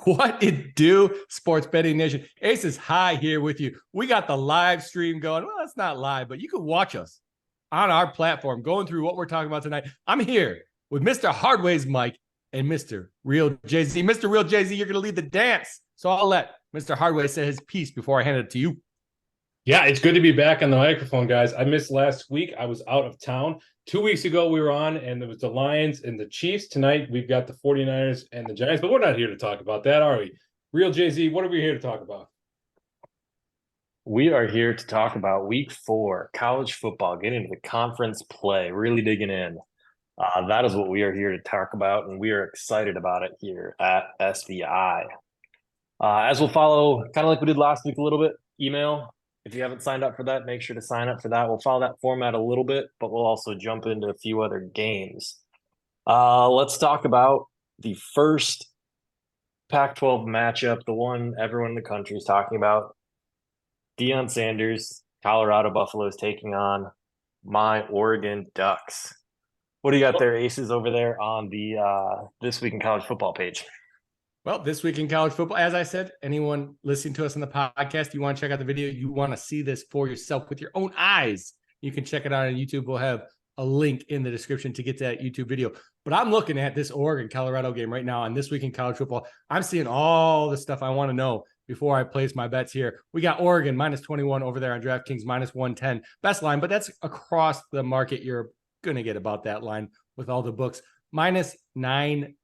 What it do, Sports Betting Nation? Ace is high here with you. We got the live stream going. Well, it's not live, but you can watch us on our platform going through what we're talking about tonight. I'm here with Mr. Hardways Mike and Mr. Real Jay-Z. Mr. Real Jay-Z, you're going to lead the dance. So I'll let Mr. Hardways say his piece before I hand it to you. Yeah, it's good to be back on the microphone, guys. I missed last week. I was out of town. 2 weeks ago, we were on, and there was the Lions and the Chiefs. Tonight, we've got the 49ers and the Giants, but we're not here to talk about that, are we? Real Jay-Z, what are we here to talk about? We are here to talk about week 4, college football, getting into the conference play, really digging in. That is what we are here to talk about, and we are excited about it here at SVI. As we'll follow, kind of like we did last week a little bit, email. If you haven't signed up for that, make sure to sign up for that. We'll follow that format a little bit, but we'll also jump into a few other games. Let's talk about the first Pac-12 matchup, the one everyone in the country is talking about. Deion Sanders, Colorado Buffaloes taking on my Oregon Ducks. What do you got there, Aces, over there on the This Week in College Football page? Well, This Week in College Football, as I said, anyone listening to us on the podcast, you want to check out the video, you want to see this for yourself with your own eyes, you can check it out on YouTube. We'll have a link in the description to get to that YouTube video. But I'm looking at this Oregon-Colorado game right now on This Week in College Football. I'm seeing all the stuff I want to know before I place my bets here. We got Oregon minus 21 over there on DraftKings, minus 110. Best line, but that's across the market. You're going to get about that line with all the books. Minus 950.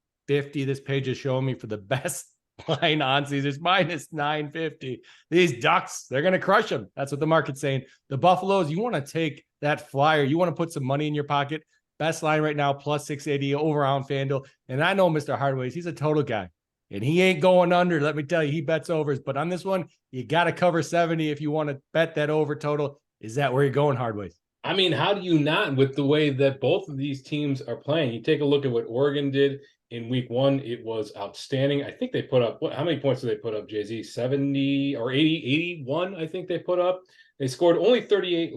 This page is showing me for the best line on Caesars, minus 950. These Ducks, they're going to crush them. That's what the market's saying. The Buffaloes, you want to take that flyer. You want to put some money in your pocket. Best line right now, plus 680 over on FanDuel. And I know Mr. Hardways, he's a total guy. And he ain't going under. Let me tell you, he bets overs. But on this one, you got to cover 70 if you want to bet that over total. Is that where you're going, Hardways? I mean, how do you not with the way that both of these teams are playing? You take a look at what Oregon did in week 1. It was outstanding. I think they put up, how many points did they put up, Jay-Z? 70 or 80, 81, I think they put up. They scored only 38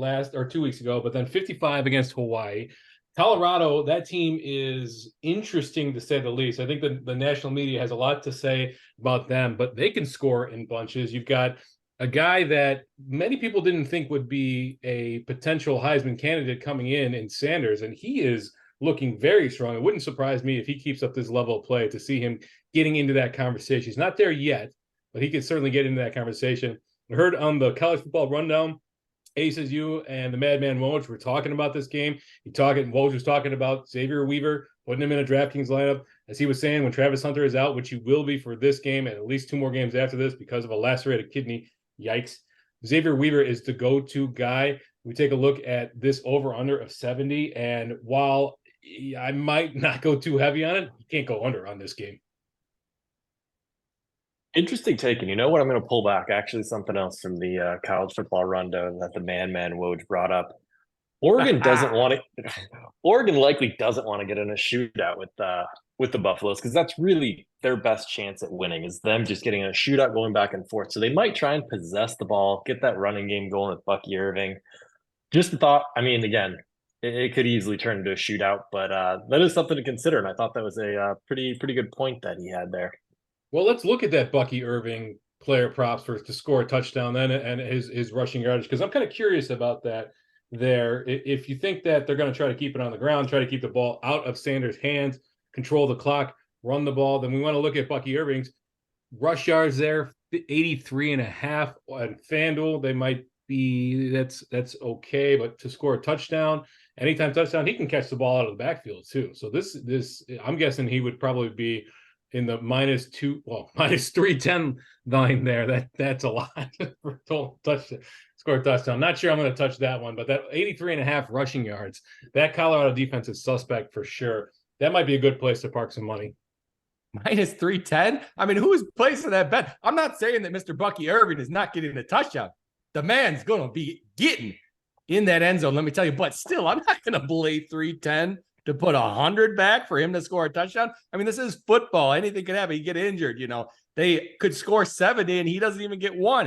2 weeks ago, but then 55 against Hawaii. Colorado, that team is interesting to say the least. I think the national media has a lot to say about them, but they can score in bunches. You've got a guy that many people didn't think would be a potential Heisman candidate coming in Sanders, and he is looking very strong. It wouldn't surprise me if he keeps up this level of play to see him getting into that conversation. He's not there yet, but he could certainly get into that conversation. I heard on the College Football Rundown, Aces, you and the Madman Woj were talking about this game. Woj was talking about Xavier Weaver, putting him in a DraftKings lineup. As he was saying, when Travis Hunter is out, which he will be for this game and at least 2 more games after this because of a lacerated kidney, yikes, Xavier Weaver is the go-to guy. We take a look at this over-under of 70, and while I might not go too heavy on it, you can't go under on this game. Interesting take. And you know what? I'm going to pull back. Actually, something else from the college football rundown that the man Woj brought up. Oregon doesn't want to. Oregon likely doesn't want to get in a shootout with the Buffaloes because that's really their best chance at winning is them just getting in a shootout, going back and forth. So they might try and possess the ball, get that running game going with Bucky Irving. Just a thought. I mean, again, it could easily turn into a shootout, but that is something to consider. And I thought that was a pretty good point that he had there. Well, let's look at that Bucky Irving player props to score a touchdown then and his rushing yardage, because I'm kind of curious about that there. If you think that they're going to try to keep it on the ground, try to keep the ball out of Sanders' hands, control the clock, run the ball, then we want to look at Bucky Irving's rush yards there, 83.5 on FanDuel. They might be, that's okay, but to score a touchdown, anytime touchdown, he can catch the ball out of the backfield too. So this I'm guessing he would probably be in the minus 310 line there. That's a lot for total touchdown, score a touchdown. Not sure I'm going to touch that one, but that 83.5 rushing yards, that Colorado defense is suspect for sure. That might be a good place to park some money. Minus 310? I mean, who's placing that bet? I'm not saying that Mr. Bucky Irving is not getting a touchdown. The man's going to be getting in that end zone, let me tell you. But still, I'm not going to belay 310 to put 100 back for him to score a touchdown. I mean, this is football. Anything could happen. You get injured, They could score 70 and he doesn't even get one.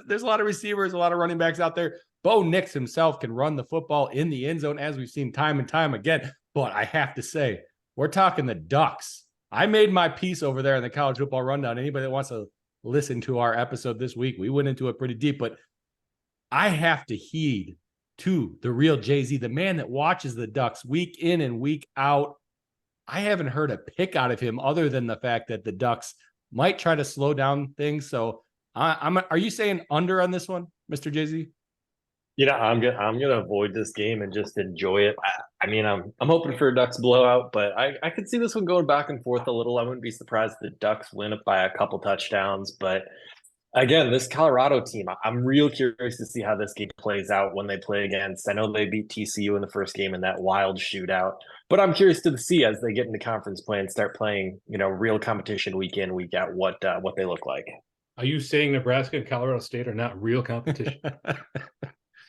There's a lot of receivers, a lot of running backs out there. Bo Nix himself can run the football in the end zone, as we've seen time and time again. But I have to say, we're talking the Ducks I made my piece over there in the college football rundown. Anybody that wants to listen to our episode this week, we went into it pretty deep, but I have to heed to the real Jay-Z, the man that watches the Ducks week in and week out. I haven't heard a pick out of him other than the fact that the Ducks might try to slow down things. So are you saying under on this one, Mr. Jay-Z? I'm gonna avoid this game and just enjoy it. I mean, I'm hoping for a Ducks blowout, but I could see this one going back and forth a little. I wouldn't be surprised if the Ducks win it by a couple touchdowns. But again, this Colorado team, I'm real curious to see how this game plays out when they play against. I know they beat TCU in the first game in that wild shootout, but I'm curious to see as they get into conference play and start playing, real competition week in, week out, what they look like. Are you saying Nebraska and Colorado State are not real competition?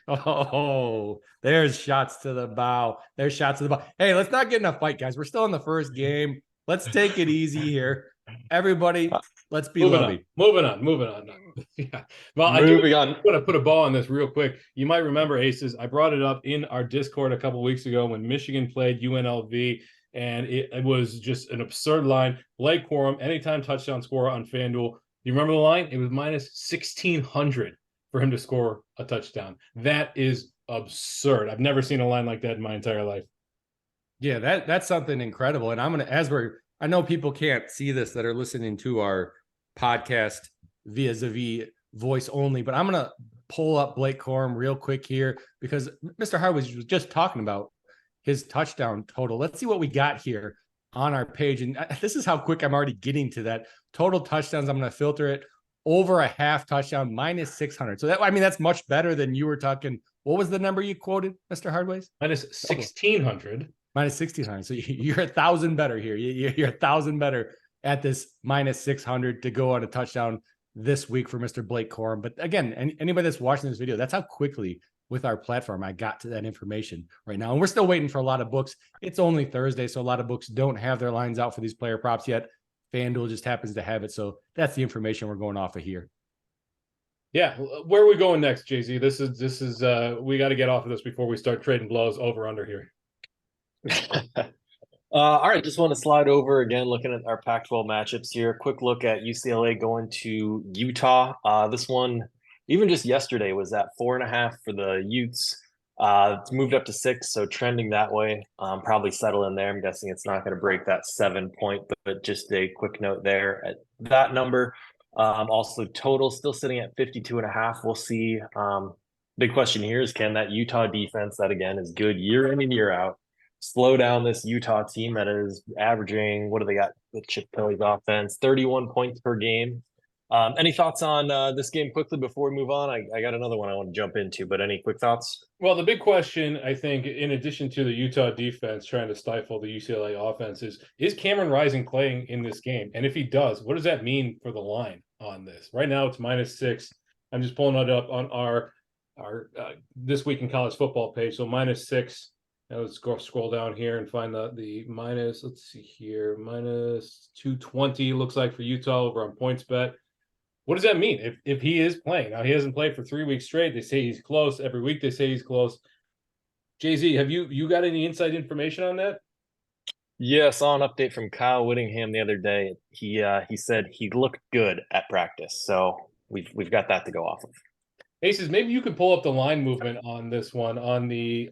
Oh, there's shots to the bow. There's shots to the bow. Hey, let's not get in a fight, guys. We're still in the first game. Let's take it easy here. Everybody, let's be loving. Moving on. Yeah. Well, moving on. I'm going to put a ball on this real quick. You might remember, Aces, I brought it up in our Discord a couple weeks ago when Michigan played UNLV, and it was just an absurd line. Blake Corum, anytime touchdown scorer on FanDuel. You remember the line? It was minus 1,600 for him to score a touchdown. That is absurd. I've never seen a line like that in my entire life. Yeah, that's something incredible. And I'm going to, I know people can't see this that are listening to our podcast via voice only, but I'm going to pull up Blake Corum real quick here because Mr. Hardways was just talking about his touchdown total. Let's see what we got here on our page. And this is how quick I'm already getting to that. Total touchdowns, I'm going to filter it over a half touchdown, minus 600. So that's much better than you were talking. What was the number you quoted, Mr. Hardways? Minus 1,600. Minus 1,600. So you're 1,000 better here. You're 1,000 better at this minus 600 to go on a touchdown this week for Mr. Blake Corum. But again, anybody that's watching this video, that's how quickly with our platform I got to that information right now. And we're still waiting for a lot of books. It's only Thursday, so a lot of books don't have their lines out for these player props yet. FanDuel just happens to have it. So that's the information we're going off of here. Yeah. Where are we going next, Jay-Z? This is we got to get off of this before we start trading blows over under here. All right, just want to slide over again, looking at our Pac-12 matchups here. Quick look at UCLA going to Utah. This one, even just yesterday, was at 4.5 for the Utes. It's moved up to 6, so trending that way. Probably settle in there. I'm guessing it's not going to break that 7 point, but just a quick note there at that number. Also, total still sitting at 52.5. We'll see. Big question here is, can that Utah defense, that again is good year in and year out, slow down this Utah team that is averaging, what do they got with Chip Kelly's offense? 31 points per game. Any thoughts on this game quickly before we move on? I got another one I want to jump into, but any quick thoughts? Well, the big question, I think, in addition to the Utah defense trying to stifle the UCLA offense is Cameron Rising playing in this game? And if he does, what does that mean for the line on this? Right now it's minus 6. I'm just pulling it up on our This Week in College Football page. So minus 6. Now let's go scroll down here and find the minus, let's see here, minus 220 looks like for Utah over on PointsBet. What does that mean if he is playing? Now, he hasn't played for 3 weeks straight. They say he's close. Every week they say he's close. Jay-Z, have you got any inside information on that? Yeah, I saw an update from Kyle Whittingham the other day. He said he looked good at practice. So we've got that to go off of. Aces, maybe you could pull up the line movement on this one on the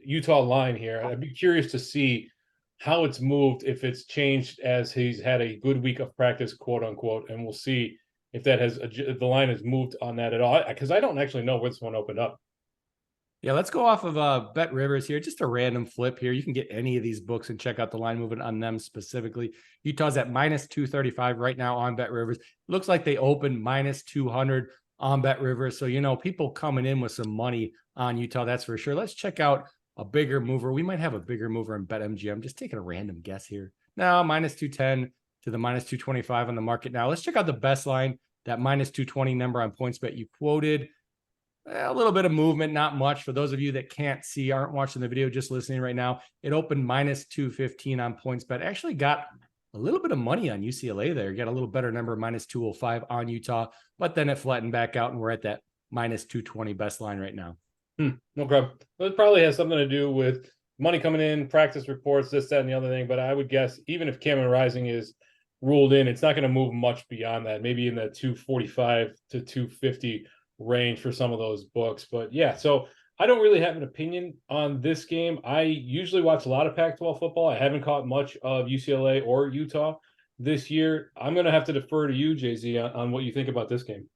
Utah line here. I'd be curious to see how it's moved, if it's changed as he's had a good week of practice, quote unquote, and we'll see if that the line has moved on that at all. Because I don't actually know where this one opened up. Yeah, let's go off of Bet Rivers here. Just a random flip here. You can get any of these books and check out the line movement on them specifically. Utah's at minus 235 right now on Bet Rivers. Looks like they opened minus 200 on Bet Rivers. So, people coming in with some money on Utah, that's for sure. Let's check out a bigger mover. We might have a bigger mover in BetMGM. I'm just taking a random guess here. Now, minus 210 to the minus 225 on the market now. Let's check out the best line, that minus 220 number on PointsBet you quoted. A little bit of movement, not much. For those of you that can't see, aren't watching the video, just listening right now, it opened minus 215 on PointsBet. Actually got a little bit of money on UCLA there. Got a little better number, minus 205 on Utah, but then it flattened back out and we're at that minus 220 best line right now. Okay. Well, it probably has something to do with money coming in, practice reports, this, that, and the other thing. But I would guess even if Cameron Rising is ruled in, it's not going to move much beyond that, maybe in the 245 to 250 range for some of those books. But yeah, so I don't really have an opinion on this game. I usually watch a lot of Pac-12 football. I haven't caught much of UCLA or Utah this year. I'm going to have to defer to you, Jay-Z, on what you think about this game.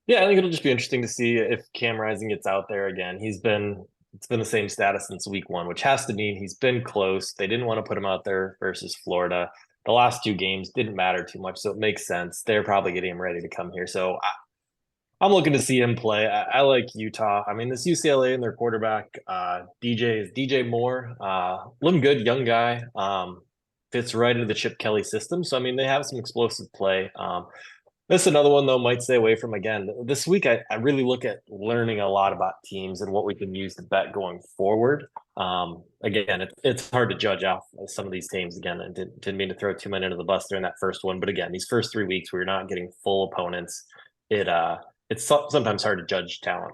Yeah, I think it'll just be interesting to see if Cam Rising gets out there again. It's been the same status since week one, which has to mean he's been close. They didn't want to put him out there versus Florida. The last two games didn't matter too much, so it makes sense. They're probably getting him ready to come here. So I'm looking to see him play. I like Utah. I mean, this UCLA and their quarterback, DJ Moore, looking good, young guy, fits right into the Chip Kelly system. So, I mean, they have some explosive play. This is another one, though, might stay away from. Again, this week, I really look at learning a lot about teams and what we can use to bet going forward. Again, it's hard to judge off some of these teams. Again, I didn't mean to throw too many under the bus during that first one. But again, these first 3 weeks, we're not getting full opponents. It's sometimes hard to judge talent.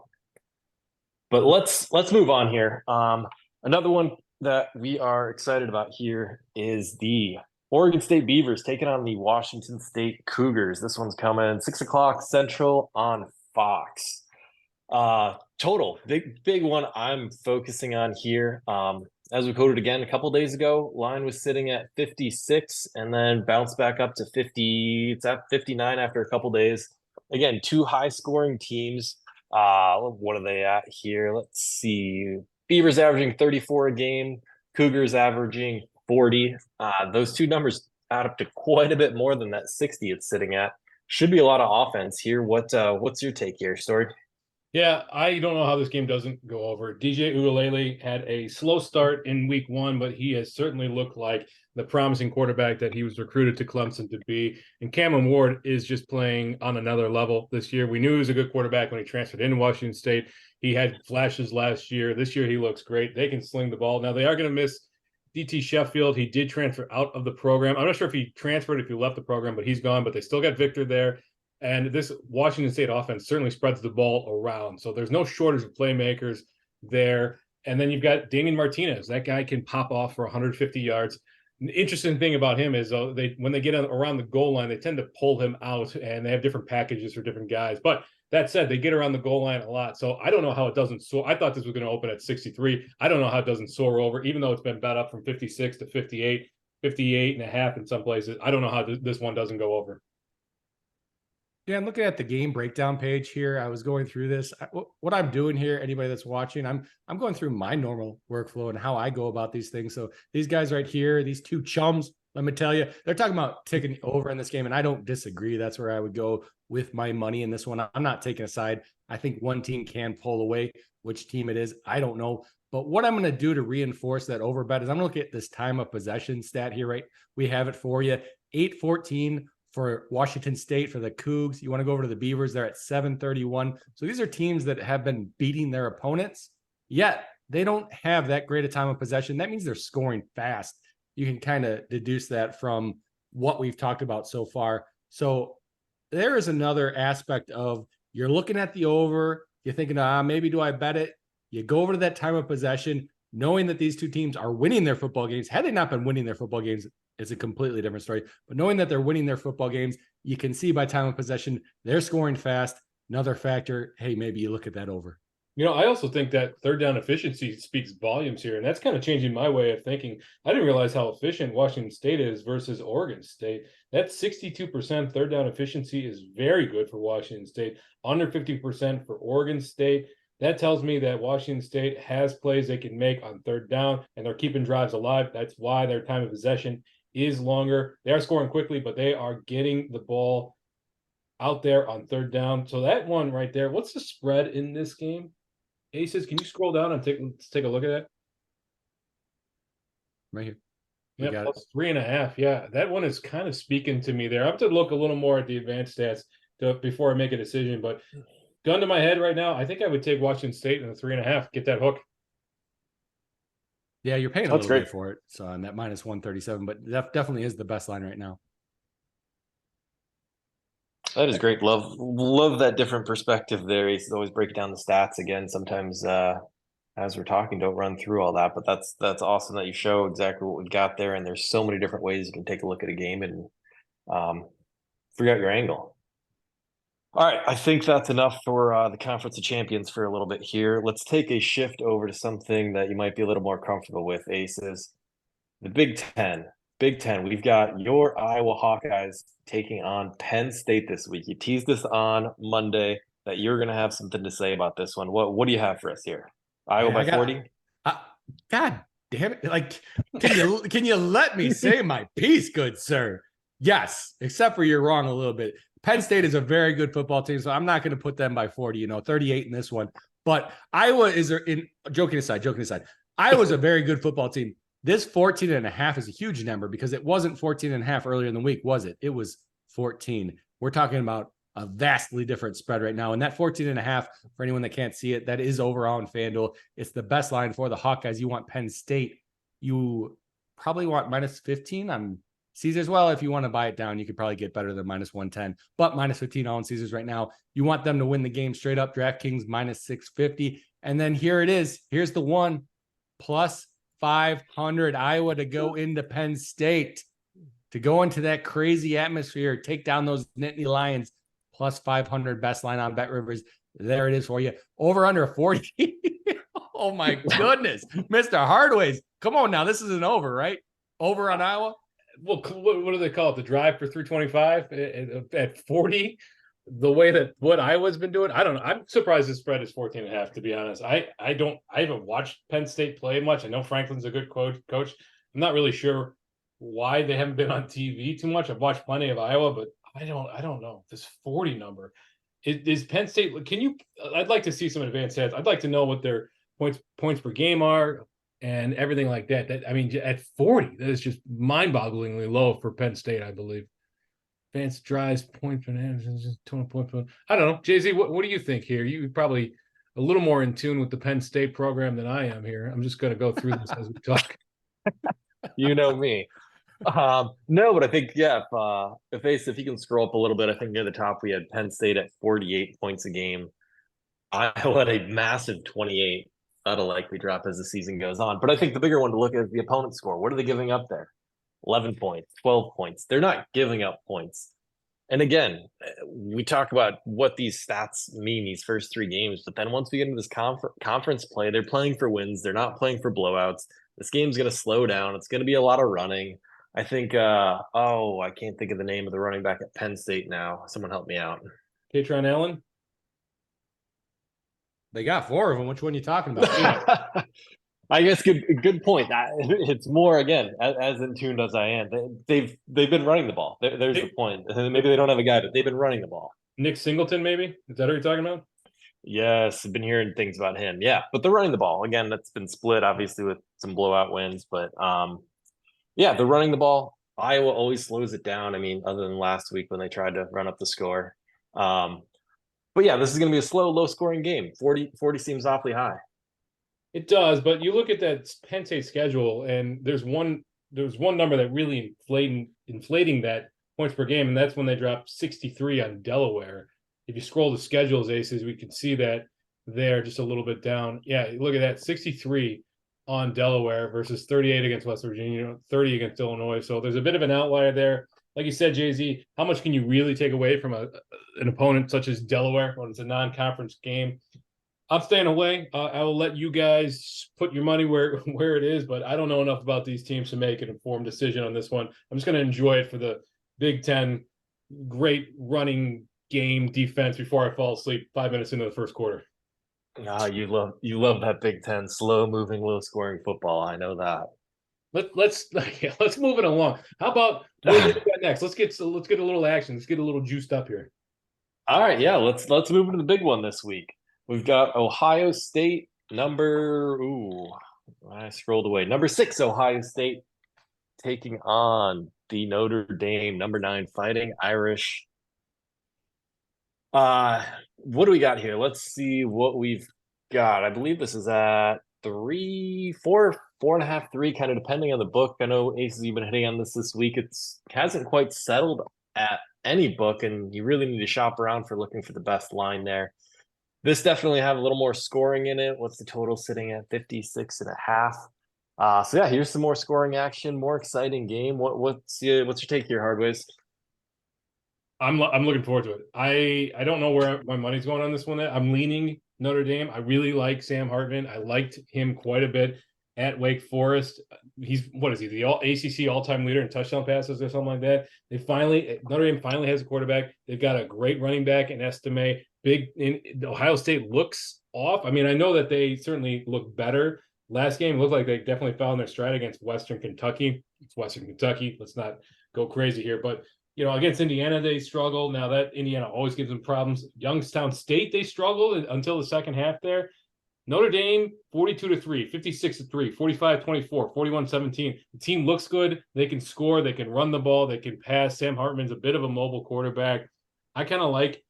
But let's move on here. Another one that we are excited about here is the Oregon State Beavers taking on the Washington State Cougars. This one's coming 6 o'clock Central on Fox. Total big one I'm focusing on here. As we quoted again a couple days ago, line was sitting at 56 and then bounced back up to 50. It's at 59 after a couple days. Again, two high scoring teams. What are they at here? Let's see. Beavers averaging 34 a game. Cougars averaging 40. Those two numbers add up to quite a bit more than that 60 it's sitting at. Should be a lot of offense here. What's your take here, Story? Yeah, I don't know how this game doesn't go over. DJ Uiagalelei had a slow start in week one, but he has certainly looked like the promising quarterback that he was recruited to Clemson to be. And Cameron Ward is just playing on another level this year. We knew he was a good quarterback when he transferred into Washington State. He had flashes last year. This year he looks great. They can sling the ball. Now they are going to miss DT Sheffield. He did transfer out of the program. I'm not sure if he transferred, if he left the program, but he's gone. But they still got Victor there. And this Washington State offense certainly spreads the ball around. So there's no shortage of playmakers there. And then you've got Damian Martinez. That guy can pop off for 150 yards. The interesting thing about him is when they get around the goal line, they tend to pull him out, and they have different packages for different guys. But that said, they get around the goal line a lot. So I don't know how it doesn't soar. I thought this was going to open at 63. I don't know how it doesn't soar over, even though it's been bet up from 56 to 58, 58 and a half in some places. I don't know how this one doesn't go over. Yeah, I'm looking at the game breakdown page here. I was going through this. What I'm doing here, anybody that's watching, I'm going through my normal workflow and how I go about these things. So these guys right here, these two chums, let me tell you, they're talking about taking over in this game, and I don't disagree. That's where I would go with my money in this one. I'm not taking a side. I think one team can pull away. Which team it is, I don't know. But what I'm going to do to reinforce that over bet is I'm going to look at this time of possession stat here, right? We have it for you. 8-14 for Washington State, for the Cougs. You want to go over to the Beavers, they're at 7-31. So these are teams that have been beating their opponents, yet they don't have that great a time of possession. That means they're scoring fast. You can kind of deduce that from what we've talked about so far. So there is another aspect of you're looking at the over, you're thinking, maybe do I bet it? You go over to that time of possession, knowing that these two teams are winning their football games. Had they not been winning their football games, it's a completely different story. But knowing that they're winning their football games, you can see by time of possession, they're scoring fast. Another factor, hey, maybe you look at that over. I also think that third down efficiency speaks volumes here, and that's kind of changing my way of thinking. I didn't realize how efficient Washington State is versus Oregon State. That 62% third down efficiency is very good for Washington State, under 50% for Oregon State. That tells me that Washington State has plays they can make on third down, and they're keeping drives alive. That's why their time of possession is longer. They are scoring quickly, but they are getting the ball out there on third down. So that one right there, what's the spread in this game? Aces, can you scroll down and take a look at that? Right here. Yeah, plus 3.5. Yeah, that one is kind of speaking to me there. I have to look a little more at the advanced stats before I make a decision, but gun to my head right now, I think I would take Washington State in the 3.5, get that hook. Yeah, you're paying a little bit for it. So on that minus 137, but that definitely is the best line right now. That is great. Love that different perspective there. He's always breaking down the stats again. Sometimes as we're talking, don't run through all that, but that's awesome that you show exactly what we got there. And there's so many different ways you can take a look at a game and figure out your angle. All right, I think that's enough for the Conference of Champions for a little bit here. Let's take a shift over to something that you might be a little more comfortable with, Aces. The Big Ten. Big Ten. We've got your Iowa Hawkeyes taking on Penn State this week. You teased us on Monday that you're going to have something to say about this one. What do you have for us here? Iowa by 40? God damn it. Like, can you let me say my piece, good sir? Yes, except for you're wrong a little bit. Penn State is a very good football team, so I'm not going to put them by 40, 38 in this one. But Iowa is joking aside, Iowa's a very good football team. This 14.5 is a huge number because it wasn't 14.5 earlier in the week, was it? It was 14. We're talking about a vastly different spread right now. And that 14.5, for anyone that can't see it, that is overall in FanDuel. It's the best line for the Hawkeyes. You want Penn State. You probably want minus 15 on Caesars. Well, if you want to buy it down, you could probably get better than minus 110, but minus 15 on Caesars right now. You want them to win the game straight up. DraftKings minus 650. And then here it is. Here's the one plus 500 Iowa to go into Penn State, to go into that crazy atmosphere, take down those Nittany Lions, plus 500 best line on Bet Rivers. There it is for you. Over under 40. Oh my goodness. Mr. Hardways. Come on now. This isn't over, right? Over on Iowa. Well, what do they call it? The drive for 325 at 40? The way that what Iowa's been doing, I don't know. I'm surprised the spread is 14.5, to be honest. I haven't watched Penn State play much. I know Franklin's a good coach. I'm not really sure why they haven't been on TV too much. I've watched plenty of Iowa, but I don't know. This 40 number. Is Penn State, I'd like to see some advanced stats. I'd like to know what their points per game are and everything like that. At 40, that is just mind-bogglingly low for Penn State, I believe. Advanced drives, points, just 20 points. I don't know. Jay-Z, what do you think here? You're probably a little more in tune with the Penn State program than I am here. I'm just going to go through this as we talk. You know me. No, but I think, if you can scroll up a little bit, I think near the top we had Penn State at 48 points a game. Iowa at a massive 28. That'll likely drop as the season goes on. But I think the bigger one to look at is the opponent score. What are they giving up there? 11 points, 12 points. They're not giving up points. And again, we talk about what these stats mean these first three games, but then once we get into this conference play, they're playing for wins. They're not playing for blowouts. This game's going to slow down. It's going to be a lot of running. I think, I can't think of the name of the running back at Penn State now. Someone help me out. Katron Allen? They got 4 of them. Which one are you talking about? I guess good point. It's more, again, as in tuned as I am. They've been running the ball. There's the point. Maybe they don't have a guy, but they've been running the ball. Nick Singleton, maybe? Is that what you're talking about? Yes, I've been hearing things about him. Yeah, but they're running the ball. Again, that's been split, obviously, with some blowout wins. But, they're running the ball. Iowa always slows it down. Other than last week when they tried to run up the score. But, this is going to be a slow, low-scoring game. 40 seems awfully high. It does, but you look at that Penn State schedule, and there's one number that really inflating that points per game, and that's when they dropped 63 on Delaware. If you scroll the schedules, Aces, we can see that they're just a little bit down. Yeah, look at that, 63 on Delaware versus 38 against West Virginia, 30 against Illinois. So there's a bit of an outlier there. Like you said, Jay-Z, how much can you really take away from an opponent such as Delaware when it's a non-conference game? I'm staying away. I will let you guys put your money where it is, but I don't know enough about these teams to make an informed decision on this one. I'm just going to enjoy it for the Big Ten great running game defense before I fall asleep 5 minutes into the first quarter. You love that Big Ten slow moving, low scoring football. I know that. Let's move it along. How about what do we got next? Let's get a little action. Let's get a little juiced up here. All right, let's move into the big one this week. We've got Ohio State I scrolled away. Number 6, Ohio State taking on the Notre Dame, number 9, Fighting Irish. What do we got here? Let's see what we've got. I believe this is at 3, 4, 4.5, 3, kind of depending on the book. I know Aces, you've been hitting on this week. It hasn't quite settled at any book, and you really need to shop around for looking for the best line there. This definitely had a little more scoring in it. What's the total sitting at 56.5? So yeah, here's some more scoring action, more exciting game. What's your take here, Hardways? I'm looking forward to it. I don't know where my money's going on this one. I'm leaning Notre Dame. I really like Sam Hartman. I liked him quite a bit at Wake Forest. He's what is he? The ACC all-time leader in touchdown passes or something like that. Notre Dame finally has a quarterback. They've got a great running back in Estime. Ohio State looks off. I mean, I know that they certainly look better. Last game looked like they definitely fell in their stride against Western Kentucky. It's Western Kentucky. Let's not go crazy here, but against Indiana, they struggle. Now that Indiana always gives them problems. Youngstown State, they struggled until the second half there. Notre Dame, 42-3, 56-3, 45-24, 41-17. The team looks good. They can score. They can run the ball. They can pass. Sam Hartman's a bit of a mobile quarterback. I kind of like,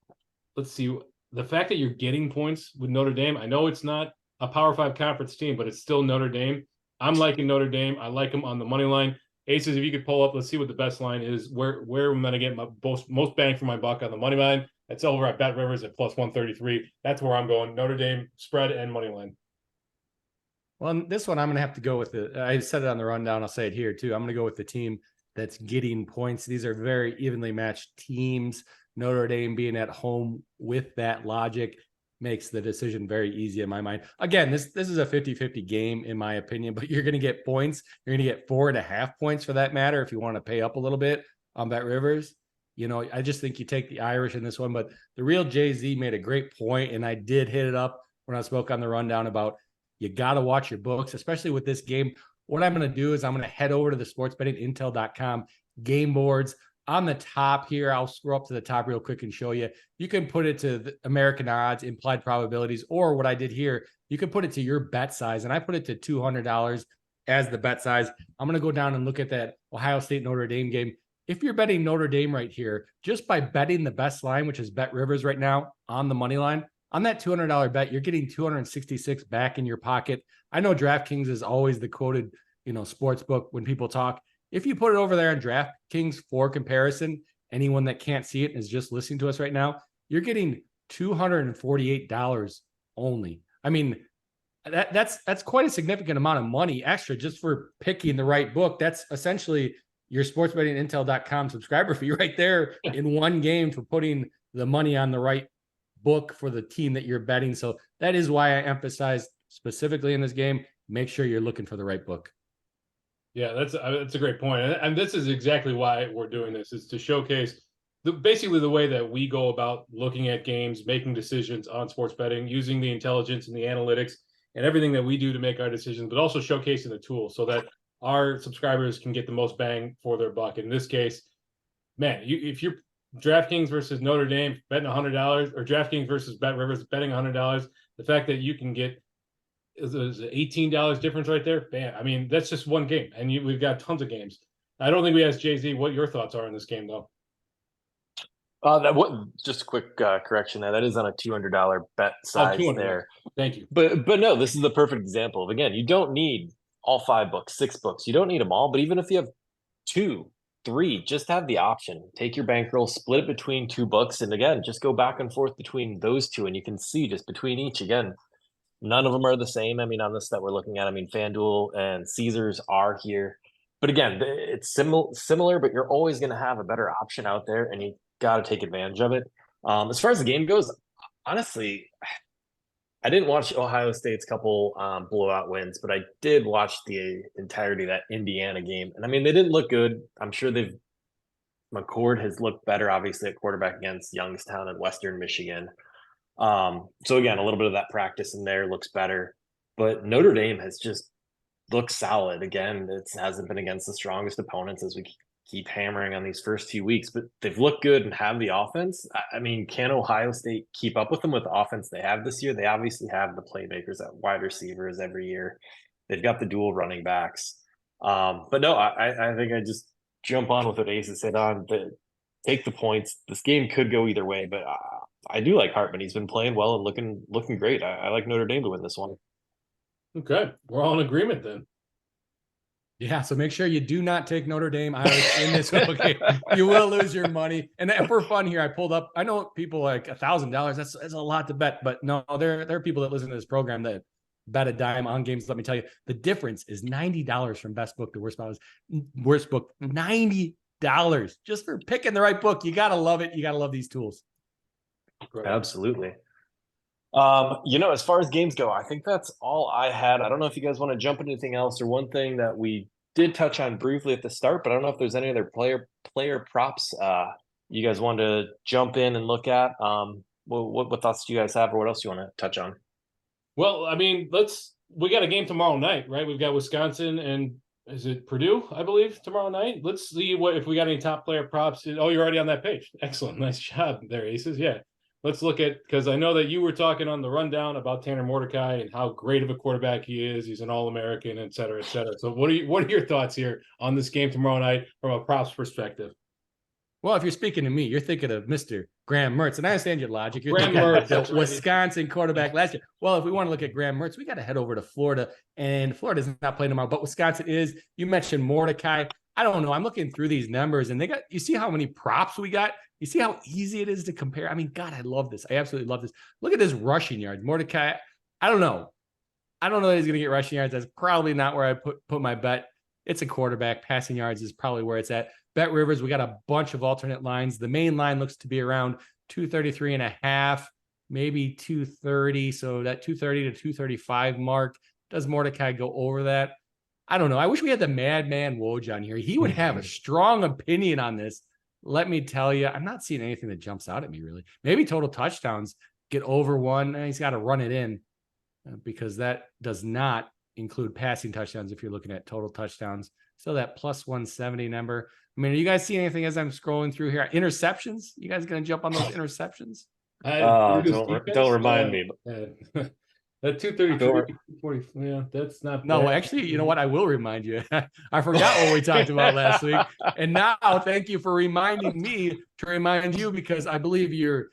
let's see, the fact that you're getting points with Notre Dame. I know it's not a Power 5 conference team, but it's still Notre Dame. I'm liking Notre Dame. I like them on the money line. Aces, if you could pull up, let's see what the best line is. Where I'm going to get my most bang for my buck on the money line. That's over at Bet Rivers at plus 133. That's where I'm going. Notre Dame spread and money line. Well, this one I'm going to have to go with it. I said it on the rundown. I'll say it here too. I'm going to go with the team that's getting points. These are very evenly matched teams. Notre Dame being at home with that logic makes the decision very easy in my mind. Again, this is a 50-50 game in my opinion, but you're going to get points. You're going to get 4.5 points for that matter if you want to pay up a little bit on Bet Rivers. I just think you take the Irish in this one, but the real Jay-Z made a great point, and I did hit it up when I spoke on the rundown about you got to watch your books, especially with this game. What I'm going to do is I'm going to head over to the sportsbettingintel.com game boards. On the top here, I'll scroll up to the top real quick and show you. You can put it to the American odds, implied probabilities, or what I did here, you can put it to your bet size. And I put it to $200 as the bet size. I'm going to go down and look at that Ohio State Notre Dame game. If you're betting Notre Dame right here, just by betting the best line, which is Bet Rivers right now on the money line, on that $200 bet, you're getting $266 back in your pocket. I know DraftKings is always the quoted, sports book when people talk. If you put it over there on DraftKings for comparison, anyone that can't see it and is just listening to us right now, you're getting $248 only. I mean, that's quite a significant amount of money extra just for picking the right book. That's essentially your sportsbettingintel.com subscriber fee right there in one game for putting the money on the right book for the team that you're betting. So that is why I emphasize specifically in this game, make sure you're looking for the right book. Yeah, that's a great point. And this is exactly why we're doing this, is to showcase basically the way that we go about looking at games, making decisions on sports betting, using the intelligence and the analytics and everything that we do to make our decisions, but also showcasing the tools so that our subscribers can get the most bang for their buck. In this case, man, if you're DraftKings versus Notre Dame betting $100, or DraftKings versus Bet Rivers betting $100, the fact that you can get is $18 difference right there. Bam. I mean, that's just one game, and we've got tons of games. I don't think we asked Jay-Z what your thoughts are in this game, though. Just a quick correction there. That is on a $200 bet size there. Thank you. But no, this is the perfect example of, again, you don't need all 5 books, 6 books. You don't need them all. But even if you have 2, 3, just have the option. Take your bankroll, split it between 2 books, and again, just go back and forth between those 2, and you can see just between each, again, none of them are the same. I mean, on this that we're looking at, I mean, FanDuel and Caesars are here. But again, it's similar, but you're always going to have a better option out there, and you got to take advantage of it. As far as the game goes, honestly, I didn't watch Ohio State's couple blowout wins, but I did watch the entirety of that Indiana game. And I mean, they didn't look good. I'm sure McCord has looked better, obviously, at quarterback against Youngstown and Western Michigan. So again, a little bit of that practice in there looks better. But Notre Dame has just looked solid. Again, it hasn't been against the strongest opponents, as we keep hammering on these first few weeks, but they've looked good and have the offense. I mean, can Ohio State keep up with them with the offense they have this year? They obviously have the playmakers at wide receivers every year. They've got the dual running backs. But no, I think I just jump on with what Ace said on to take the points. This game could go either way, but I do like Hartman. He's been playing well and looking great. I like Notre Dame to win this one. Okay, we're all in agreement then. Yeah, so make sure you do not take Notre Dame Irish in this one. Okay, you will lose your money. And for fun here, I pulled up. I know people like $1,000. That's a lot to bet, but no, there are people that listen to this program that bet a dime on games. Let me tell you, the difference is $90 from best book to worst book. Worst book, $90 just for picking the right book. You gotta love it. You gotta love these tools. Right. Absolutely. As far as games go, I think that's all I had. I don't know if you guys want to jump into anything else, or one thing that we did touch on briefly at the start, but I don't know if there's any other player props you guys want to jump in and look at. What thoughts do you guys have, or what else do you want to touch on? Well, I mean, we got a game tomorrow night, right? We've got Wisconsin and is it Purdue, I believe, tomorrow night. Let's see if we got any top player props. Oh, you're already on that page. Excellent. Nice job there, Aces. Yeah. Let's look at, because I know that you were talking on the rundown about Tanner Mordecai and how great of a quarterback he is. He's an All-American, et cetera, et cetera. So what are your thoughts here on this game tomorrow night from a props perspective? Well, if you're speaking to me, you're thinking of Mr. Graham Mertz, and I understand your logic. You're Graham thinking Mertz, the that's right. Wisconsin quarterback last year. Well, if we want to look at Graham Mertz, we got to head over to Florida, and Florida's not playing tomorrow, but Wisconsin is. You mentioned Mordecai. I don't know. I'm looking through these numbers, and you see how many props we got? You see how easy it is to compare? I mean, God, I love this. I absolutely love this. Look at his rushing yards. Mordecai, I don't know. I don't know that he's going to get rushing yards. That's probably not where I put my bet. It's a quarterback. Passing yards is probably where it's at. Bet Rivers, we got a bunch of alternate lines. The main line looks to be around 233.5, maybe 230. So that 230 to 235 mark. Does Mordecai go over that? I don't know. I wish we had the Madman Woj on here. He would have a strong opinion on this. Let me tell you, I'm not seeing anything that jumps out at me, really. Maybe total touchdowns get over one. He's got to run it in because that does not include passing touchdowns if you're looking at total touchdowns. So that plus 170 number. I mean, are you guys seeing anything as I'm scrolling through here? Interceptions? You guys going to jump on those interceptions? Don't remind me. That 233, 240, yeah, that's not No, bad. actually, you know what? I will remind you. I forgot what we talked about last week. And now thank you for reminding me to remind you, because I believe your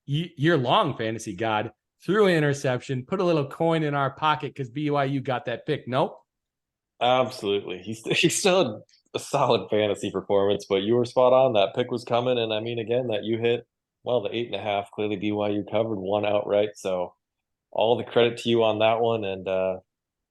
year-long fantasy god threw an interception, put a little coin in our pocket because BYU got that pick. Nope. Absolutely. He still had a solid fantasy performance, but you were spot on. That pick was coming. And I mean, again, that you hit, well, the 8.5, clearly BYU covered one outright. So all the credit to you on that one. And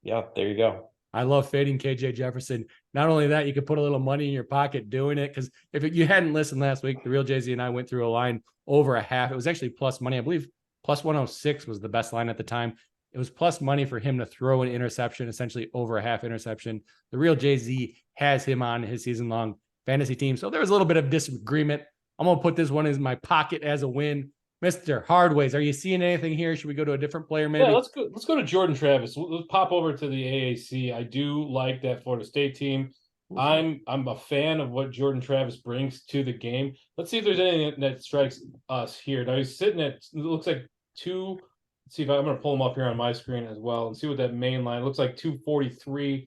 yeah, there you go. I love fading KJ Jefferson. Not only that, you could put a little money in your pocket doing it, because if you hadn't listened last week, the real Jay-Z and I went through a line over a half. It was actually plus money. I believe plus 106 was the best line at the time. It was plus money for him to throw an interception, essentially over a half interception. The real Jay-Z has him on his season-long fantasy team. So there was a little bit of disagreement. I'm going to put this one in my pocket as a win. Mr. Hardways, are you seeing anything here? Should we go to a different player maybe? Yeah, let's go to Jordan Travis. Let's pop over to the AAC. I do like that Florida State team. I'm a fan of what Jordan Travis brings to the game. Let's see if there's anything that strikes us here. Now he's sitting at, it looks like two. Let's see if I'm going to pull him up here on my screen as well and see what that main line looks like. 243.5.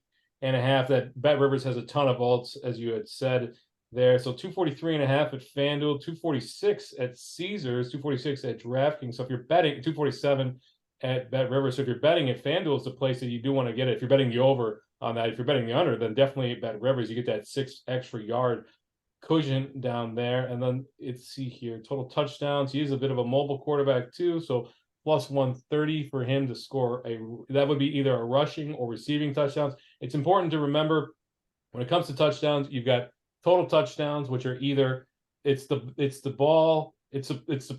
That Bet Rivers has a ton of alts, as you had said there. So 243.5 at FanDuel, 246 at Caesars, 246 at DraftKings. So if you're betting, 247 at Bet Rivers. So if you're betting at FanDuel, is the place that you do want to get it. If you're betting the over on that, if you're betting the under, then definitely Bet Rivers. You get that 6 extra yard cushion down there. And then let's see here, total touchdowns. He is a bit of a mobile quarterback too. So plus 130 for him to score that would be either a rushing or receiving touchdowns. It's important to remember when it comes to touchdowns, you've got total touchdowns, which are either it's the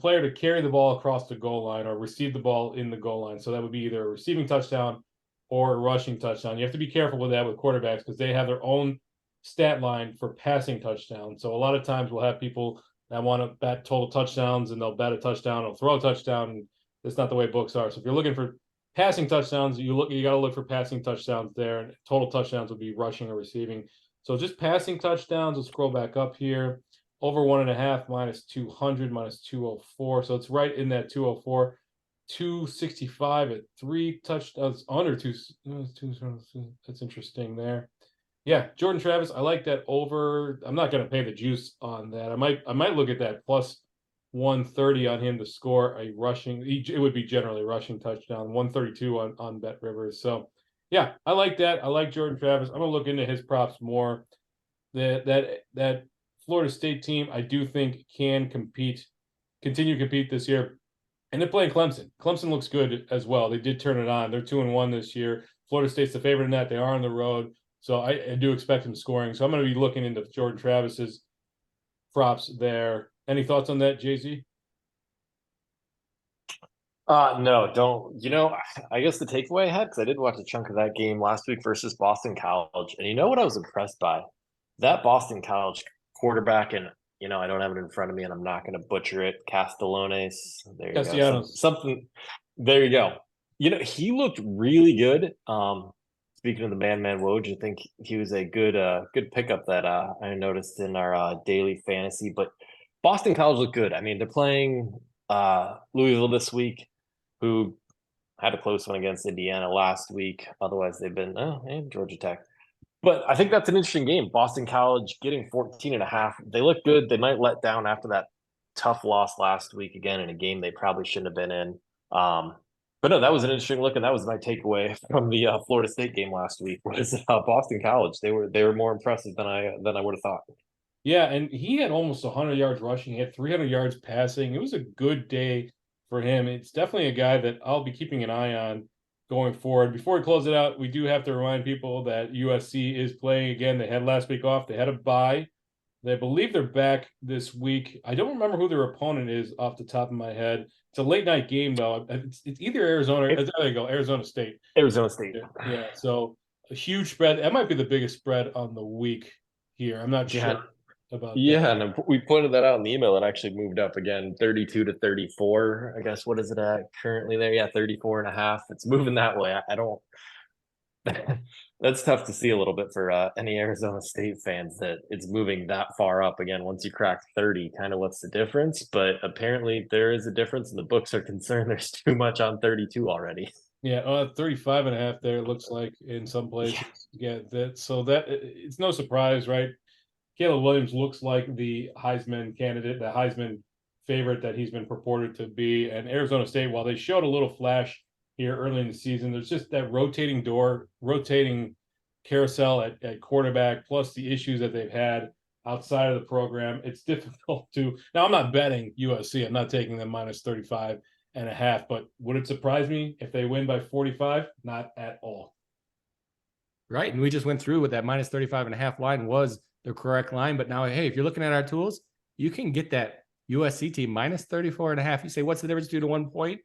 player to carry the ball across the goal line or receive the ball in the goal line. So that would be either a receiving touchdown or a rushing touchdown. You have to be careful with that with quarterbacks because they have their own stat line for passing touchdowns. So a lot of times we'll have people that want to bet total touchdowns and they'll bet a touchdown or throw a touchdown, and that's not the way books are. So if you're looking for passing touchdowns, you got to look for passing touchdowns there, and total touchdowns would be rushing or receiving. So just passing touchdowns. Let's scroll back up here. Over 1.5 minus 200 minus 204. So it's right in that 204. 265 at 3 touchdowns. Under 2. That's interesting there. Yeah, Jordan Travis. I like that over. I'm not going to pay the juice on that. I might look at that plus 130 on him to score a rushing. It would be generally rushing touchdown. 132 on Bet Rivers. So Yeah, I like that. I like Jordan Travis. I'm gonna look into his props more. That Florida State team, I do think can continue to compete this year. And they're playing Clemson. Clemson looks good as well. They did turn it on. They're 2-1 this year. Florida State's the favorite in that. They are on the road. So I do expect them scoring. So I'm going to be looking into Jordan Travis's props there. Any thoughts on that, Jay-Z? No, don't. I guess the takeaway I had, because I did watch a chunk of that game last week versus Boston College, and you know what I was impressed by? That Boston College quarterback, and I don't have it in front of me, and I'm not going to butcher it. Castellanos, there you go. Castellanos. Something. There you go. He looked really good. Speaking of the man Woj, I think he was a good pickup that I noticed in our daily fantasy. But Boston College looked good. I mean, they're playing Louisville this week, who had a close one against Indiana last week. Otherwise, they've been Georgia Tech. But I think that's an interesting game. Boston College getting 14.5. They look good. They might let down after that tough loss last week again in a game they probably shouldn't have been in. But no, that was an interesting look, and that was my takeaway from the Florida State game last week. Was Boston College? They were more impressive than I would have thought. Yeah, and he had almost 100 yards rushing. He had 300 yards passing. It was a good day for him. It's definitely a guy that I'll be keeping an eye on going forward. Before we close it out, we do have to remind people that USC is playing again. They had last week off. They had a bye. They believe they're back this week. I don't remember who their opponent is off the top of my head. It's a late night game though. It's either Arizona. There you go, Arizona State. Arizona State. Yeah. So a huge spread. That might be the biggest spread on the week here. I'm not sure about that. And we pointed that out in the email. It actually moved up again, 32-34. I guess what is it at currently there? Yeah, 34.5. It's moving that way. I don't. That's tough to see a little bit for any Arizona State fans that it's moving that far up again. Once you crack 30, kind of what's the difference? But apparently there is a difference, and the books are concerned there's too much on 32 already. Yeah, 35.5 there, it looks like in some places. Yeah, that it's no surprise, right? Caleb Williams looks like the Heisman candidate, the Heisman favorite that he's been purported to be. And Arizona State, while they showed a little flash here early in the season, there's just that rotating carousel at quarterback, plus the issues that they've had outside of the program. It's difficult to. Now, I'm not betting USC. I'm not taking them minus 35.5. But would it surprise me if they win by 45? Not at all. Right. And we just went through with that minus 35.5 line was the correct line. But now, hey, if you're looking at our tools, you can get that USC team minus 34.5. You say, what's the difference due to 1 point?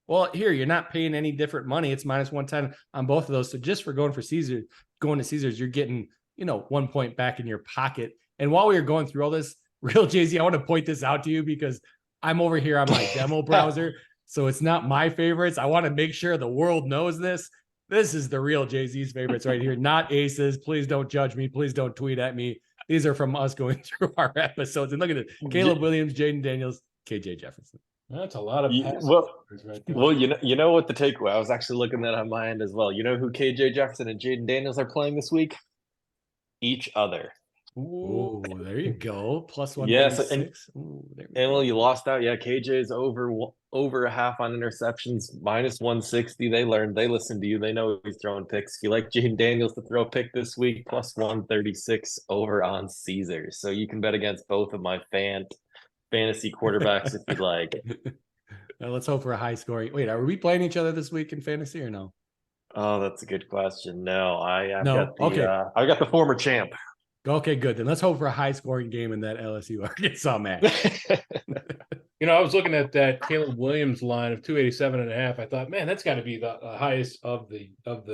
Well, here, you're not paying any different money. It's minus 110 on both of those. So just for going to Caesars, you're getting, 1 point back in your pocket. And while we were going through all this, real Jay-Z, I want to point this out to you because I'm over here on my demo browser. So it's not my favorites. I want to make sure the world knows this. This is the real Jay-Z's favorites right here, not Ace's. Please don't judge me. Please don't tweet at me. These are from us going through our episodes. And look at it. Caleb Williams, Jaden Daniels, KJ Jefferson. That's a lot of well, you know what the takeaway. I was actually looking at that on my end as well. You know who KJ Jefferson and Jaden Daniels are playing this week? Each other. Ooh, there you go. Plus 1. Yes, and well, you lost out. Yeah, KJ is over a half on interceptions, minus 160. They learned. They listened to you. They know he's throwing picks. If you like Jaden Daniels to throw a pick this week, plus 136 over on Caesars. So you can bet against both of my fantasy quarterbacks if you'd like. Now let's hope for a high scoring. Wait, are we playing each other this week in fantasy or no? Oh, that's a good question. No, I've got the former champ. Okay, good. Then let's hope for a high scoring game in that LSU Arkansas match. I was looking at that Caleb Williams line of 287.5. I thought, man, that's got to be the highest of the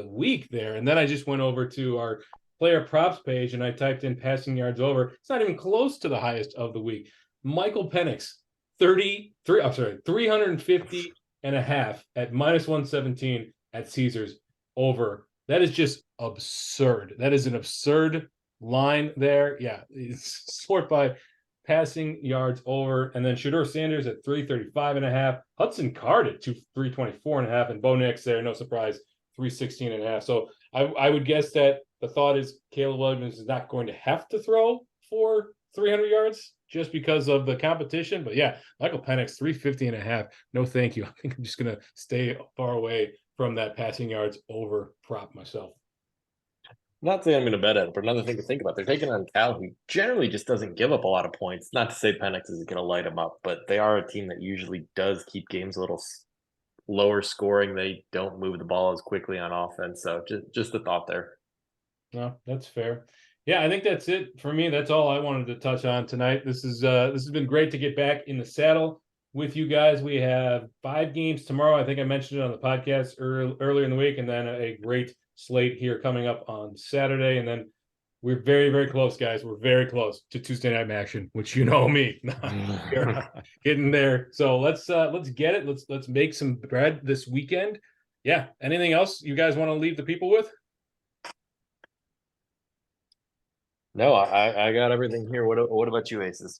week there. And then I just went over to our player props page and I typed in passing yards over. It's not even close to the highest of the week. Michael Penix, 350.5 at minus 117 at Caesars over. That is just absurd. That is an absurd line there. Yeah, it's sort by passing yards over. And then Shedeur Sanders at 335.5. Hudson Card at 324.5. And Bo Nix there, no surprise, 316.5. So I would guess that the thought is Caleb Williams is not going to have to throw for 300 yards just because of the competition. But yeah, Michael Penix, 350.5. No, thank you. I think I'm just going to stay far away from that passing yards over prop myself. Not saying I'm going to bet it, but another thing to think about, they're taking on Cal, who generally just doesn't give up a lot of points. Not to say Penix is going to light them up, but they are a team that usually does keep games a little lower scoring. They don't move the ball as quickly on offense. So just a thought there. No, that's fair. Yeah, I think that's it for me. That's all I wanted to touch on tonight. This has been great to get back in the saddle with you guys. We have 5 games tomorrow. I think I mentioned it on the podcast earlier in the week, and then a great slate here coming up on Saturday. And then we're very, very close, guys. We're very close to Tuesday night action, which you know me, we're getting there. So let's get it. Let's make some bread this weekend. Yeah. Anything else you guys want to leave the people with? No, I got everything here. What about you, Aces?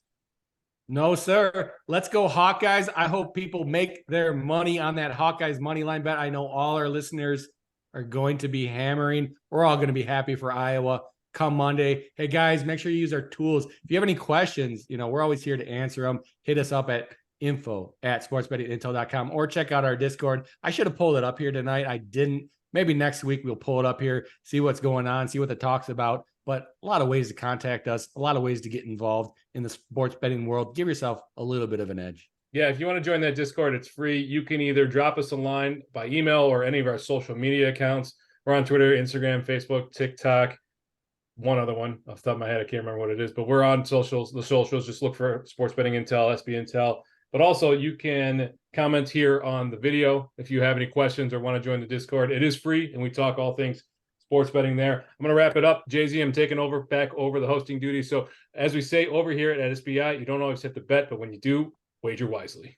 No, sir. Let's go Hawkeyes. I hope people make their money on that Hawkeyes money line bet. I know all our listeners are going to be hammering. We're all going to be happy for Iowa come Monday. Hey, guys, make sure you use our tools. If you have any questions, we're always here to answer them. Hit us up at info@sportsbettingintel.com or check out our Discord. I should have pulled it up here tonight. I didn't. Maybe next week we'll pull it up here, see what's going on, see what the talk's about. But a lot of ways to contact us, a lot of ways to get involved in the sports betting world. Give yourself a little bit of an edge. Yeah, if you want to join that Discord, it's free. You can either drop us a line by email or any of our social media accounts. We're on Twitter, Instagram, Facebook, TikTok. One other one off the top of my head, I can't remember what it is, but we're on socials. The socials, just look for Sports Betting Intel, SB Intel. But also you can comment here on the video if you have any questions or want to join the Discord. It is free, and we talk all things sports betting there. I'm going to wrap it up. Jay-Z, I'm taking back over the hosting duty. So as we say over here at SBI, you don't always have to bet, but when you do, wager wisely.